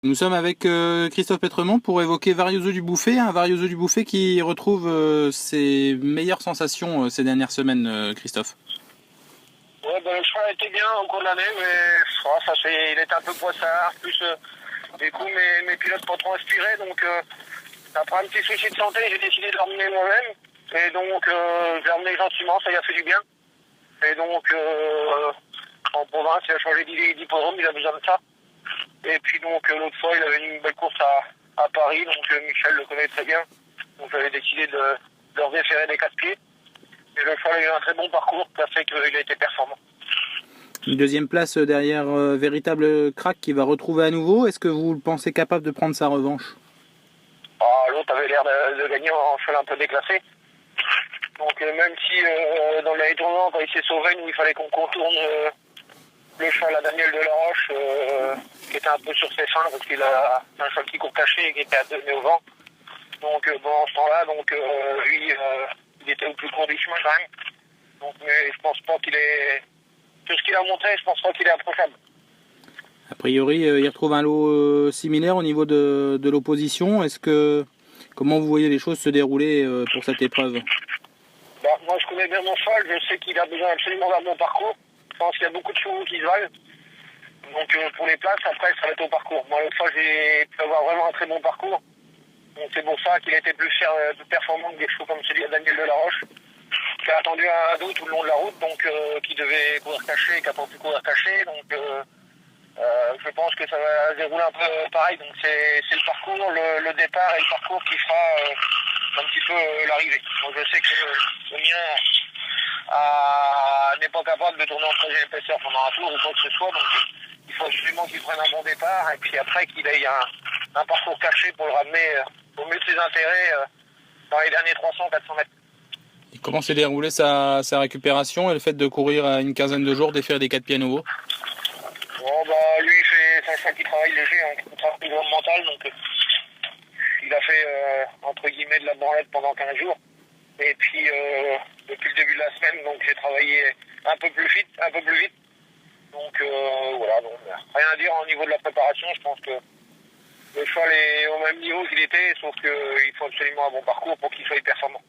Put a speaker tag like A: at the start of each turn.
A: Nous sommes avec Christophe Pétremont pour évoquer Varioso du Bouffay, un Varioso du Bouffay qui retrouve ses meilleures sensations ces dernières semaines, Christophe.
B: Ouais, le cheval était bien au cours de l'année, mais il était un peu poissard, plus du coup mes pilotes pas trop inspirés, donc après un petit souci de santé, j'ai décidé de l'emmener moi-même, et donc je l'ai emmené gentiment, ça lui a fait du bien, et donc en province, il a changé d'hippodrome, il a besoin de ça, et puis donc l'autre fois, il avait une belle course à Paris, donc Michel le connaît très bien, donc j'avais décidé de leur déférer des 4 pieds. Et le cheval a eu un très bon parcours, ça fait qu'il a été performant.
A: Une deuxième place derrière Véritable Crack qui va retrouver à nouveau. Est-ce que vous le pensez capable de prendre sa revanche?
B: L'autre avait l'air de gagner en cheval un peu déclassé. Donc même si dans l'année tournante, il s'est sauvé, nous il fallait qu'on contourne le cheval à Daniel Delaroche, qui était un peu sur ses fins, parce qu'il a un cheval qui court caché et qui était à 2 nez au vent. Donc en ce temps-là, lui, il était au plus court du chemin quand même. Donc mais je pense pas qu'il est... Tout ce qu'il a montré, je pense pas qu'il est approchable.
A: A priori, il retrouve un lot similaire au niveau de l'opposition. Comment vous voyez les choses se dérouler pour cette épreuve?
B: Moi, je connais bien mon cheval, je sais qu'il a besoin absolument d'un bon parcours. Je pense qu'il y a beaucoup de chevaux qui se valent. Donc, pour les places, après, ça va être au parcours. Moi, l'autre fois, j'ai pu avoir vraiment un très bon parcours. Donc, c'est pour ça qu'il a été plus performant que des chevaux comme celui de Daniel Delaroche, qui a attendu un dos tout le long de la route, donc qui devait courir caché et qui n'a pas pu courir caché. Donc, je pense que ça va se dérouler un peu pareil. Donc, c'est le parcours, le départ et le parcours qui fera un petit peu l'arrivée. Donc, je sais que le mien n'est pas capable de tourner en troisième épaisseur pendant un tour ou quoi que ce soit. Donc, il faut absolument qu'il prenne un bon départ et puis après qu'il ait un parcours caché pour le ramener au mieux de ses intérêts dans les derniers 300-400 mètres.
A: Et comment s'est déroulée sa récupération et le fait de courir à une quinzaine de jours, défaire des 4 pieds à nouveau?
B: Lui, c'est un cheval qui travaille léger, qui travaille mental, donc il a fait entre guillemets de la branlette pendant 15 jours. Et puis depuis le début de la semaine, donc j'ai travaillé un peu plus vite. Donc voilà, donc rien à dire au niveau de la préparation. Je pense que le cheval est au même niveau qu'il était, sauf qu'il faut absolument un bon parcours pour qu'il soit performant.